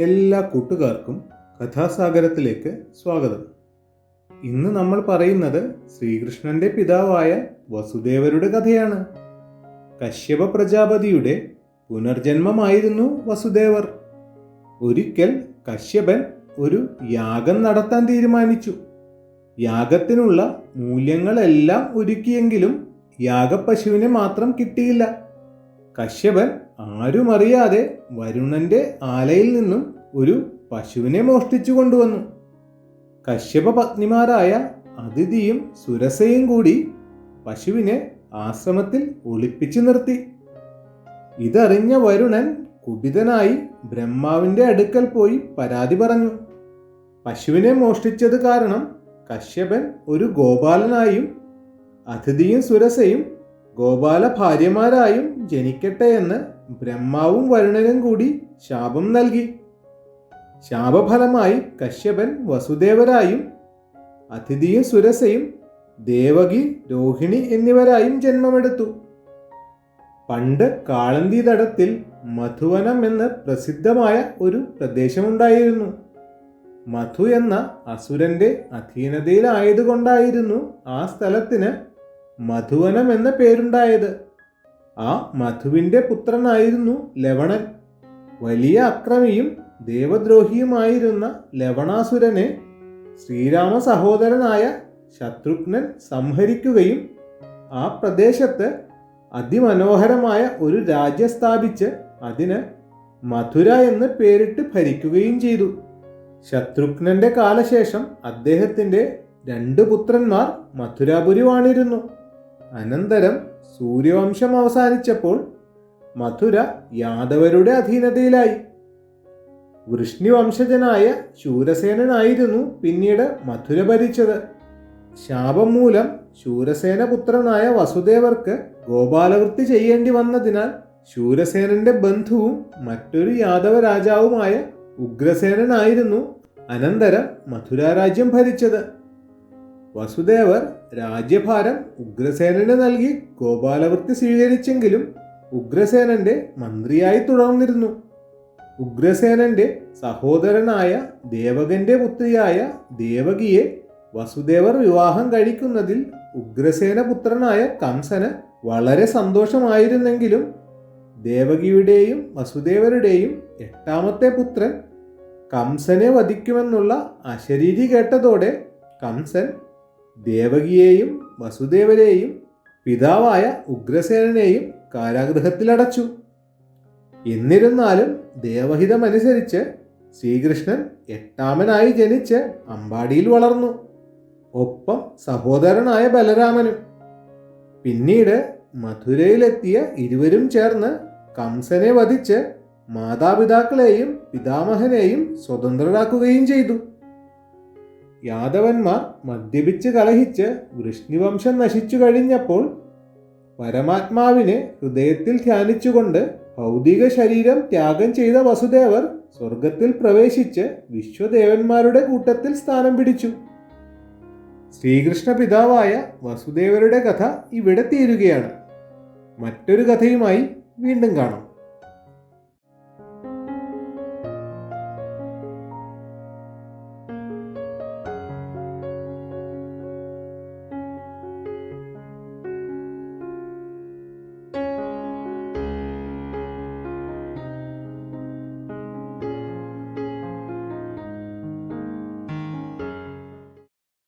എല്ലാ കൂട്ടുകാർക്കും കഥാസാഗരത്തിലേക്ക് സ്വാഗതം. ഇന്ന് നമ്മൾ പറയുന്നത് ശ്രീകൃഷ്ണന്റെ പിതാവായ വസുദേവരുടെ കഥയാണ്. കശ്യപ പ്രജാപതിയുടെ പുനർജന്മമായിരുന്നു വസുദേവർ. ഒരിക്കൽ കശ്യപൻ ഒരു യാഗം നടത്താൻ തീരുമാനിച്ചു. യാഗത്തിനുള്ള മൂല്യങ്ങളെല്ലാം ഒരുക്കിയെങ്കിലും യാഗപ്പശുവിനെ മാത്രം കിട്ടിയില്ല. കശ്യപൻ ആരുമറിയാതെ വരുണന്റെ ആലയിൽ നിന്നും ഒരു പശുവിനെ മോഷ്ടിച്ചു കൊണ്ടുവന്നു. കശ്യപ പത്നിമാരായ അദിതിയും സുരസയും കൂടി പശുവിനെ ആശ്രമത്തിൽ ഒളിപ്പിച്ചു നിർത്തി. ഇതറിഞ്ഞ വരുണൻ കുപിതനായി ബ്രഹ്മാവിന്റെ അടുക്കൽ പോയി പരാതി പറഞ്ഞു. പശുവിനെ മോഷ്ടിച്ചത് കാരണം കശ്യപൻ ഒരു ഗോപാലനായും അദിതിയും സുരസയും ഗോപാല ഭാര്യമാരായും ജനിക്കട്ടെ എന്ന് ബ്രഹ്മാവും വരുണനും കൂടി ശാപം നൽകി. ശാപഫലമായി കശ്യപൻ വസുദേവരായും അദിതിയും സുരസയും ദേവകി, രോഹിണി എന്നിവരായും ജന്മമെടുത്തു. പണ്ട് കാളന്തി തടത്തിൽ മധുവനം എന്ന് പ്രസിദ്ധമായ ഒരു പ്രദേശമുണ്ടായിരുന്നു. മധു എന്ന അസുരന്റെ അധീനതയിലായതുകൊണ്ടായിരുന്നു ആ സ്ഥലത്തിന് മധുവനം എന്ന പേരുണ്ടായത്. ആ മധുവിന്റെ പുത്രനായിരുന്നു ലവണൻ. വലിയ അക്രമിയും ദേവദ്രോഹിയുമായിരുന്ന ലവണാസുരനെ ശ്രീരാമ സഹോദരനായ ശത്രുഘ്നൻ സംഹരിക്കുകയും ആ പ്രദേശത്ത് അതിമനോഹരമായ ഒരു രാജ്യം സ്ഥാപിച്ച് അതിന് മധുര എന്ന് പേരിട്ട് ഭരിക്കുകയും ചെയ്തു. ശത്രുഘ്നന്റെ കാലശേഷം അദ്ദേഹത്തിന്റെ 2 പുത്രന്മാർ മധുരാപുരി വാണിരുന്നു. അനന്തരം സൂര്യവംശം അവസാനിച്ചപ്പോൾ മധുര യാദവരുടെ അധീനതയിലായി. വൃഷ്ണിവംശജനായ ശൂരസേനനായിരുന്നു പിന്നീട് മധുര ഭരിച്ചത്. ശാപം മൂലം ശൂരസേന പുത്രനായ വസുദേവർക്ക് ഗോപാലവൃത്തി ചെയ്യേണ്ടി വന്നതിനാൽ ശൂരസേനന്റെ ബന്ധുവും മറ്റൊരു യാദവ രാജാവുമായ ഉഗ്രസേനനായിരുന്നു അനന്തരം മധുരാരാജ്യം ഭരിച്ചത്. വസുദേവർ രാജ്യഭാരം ഉഗ്രസേനന് നൽകി ഗോപാലവൃത്തി സ്വീകരിച്ചെങ്കിലും ഉഗ്രസേനന്റെ മന്ത്രിയായി തുടർന്നിരുന്നു. ഉഗ്രസേനന്റെ സഹോദരനായ ദേവകന്റെ പുത്രിയായ ദേവകിയെ വസുദേവർ വിവാഹം കഴിക്കുന്നതിൽ ഉഗ്രസേന പുത്രനായ കംസന് വളരെ സന്തോഷമായിരുന്നെങ്കിലും ദേവകിയുടെയും വസുദേവരുടെയും 8ാമത്തെ പുത്രൻ കംസനെ വധിക്കുമെന്നുള്ള അശരീരി കേട്ടതോടെ കംസൻ ദേവകിയെയും വസുദേവരെയും പിതാവായ ഉഗ്രസേനനെയും കാരാഗൃഹത്തിലടച്ചു. എന്നിരുന്നാലും ദേവഹിതമനുസരിച്ച് ശ്രീകൃഷ്ണൻ 8ാമനായി ജനിച്ച് അമ്പാടിയിൽ വളർന്നു. ഒപ്പം സഹോദരനായ ബലരാമനും. പിന്നീട് മധുരയിലെത്തിയ ഇരുവരും ചേർന്ന് കംസനെ വധിച്ച് മാതാപിതാക്കളെയും പിതാമഹനെയും സ്വതന്ത്രരാക്കുകയും ചെയ്തു. യാദവന്മാർ മദ്യപിച്ച് കലഹിച്ച് വൃഷ്ണിവംശം നശിച്ചു കഴിഞ്ഞപ്പോൾ പരമാത്മാവിനെ ഹൃദയത്തിൽ ധ്യാനിച്ചുകൊണ്ട് ഭൗതിക ശരീരം ത്യാഗം ചെയ്ത വസുദേവർ സ്വർഗത്തിൽ പ്രവേശിച്ച് വിശ്വദേവന്മാരുടെ കൂട്ടത്തിൽ സ്ഥാനം പിടിച്ചു. ശ്രീകൃഷ്ണ പിതാവായ വസുദേവരുടെ കഥ ഇവിടെ തീരുകയാണ്. മറ്റൊരു കഥയുമായി വീണ്ടും കാണാം.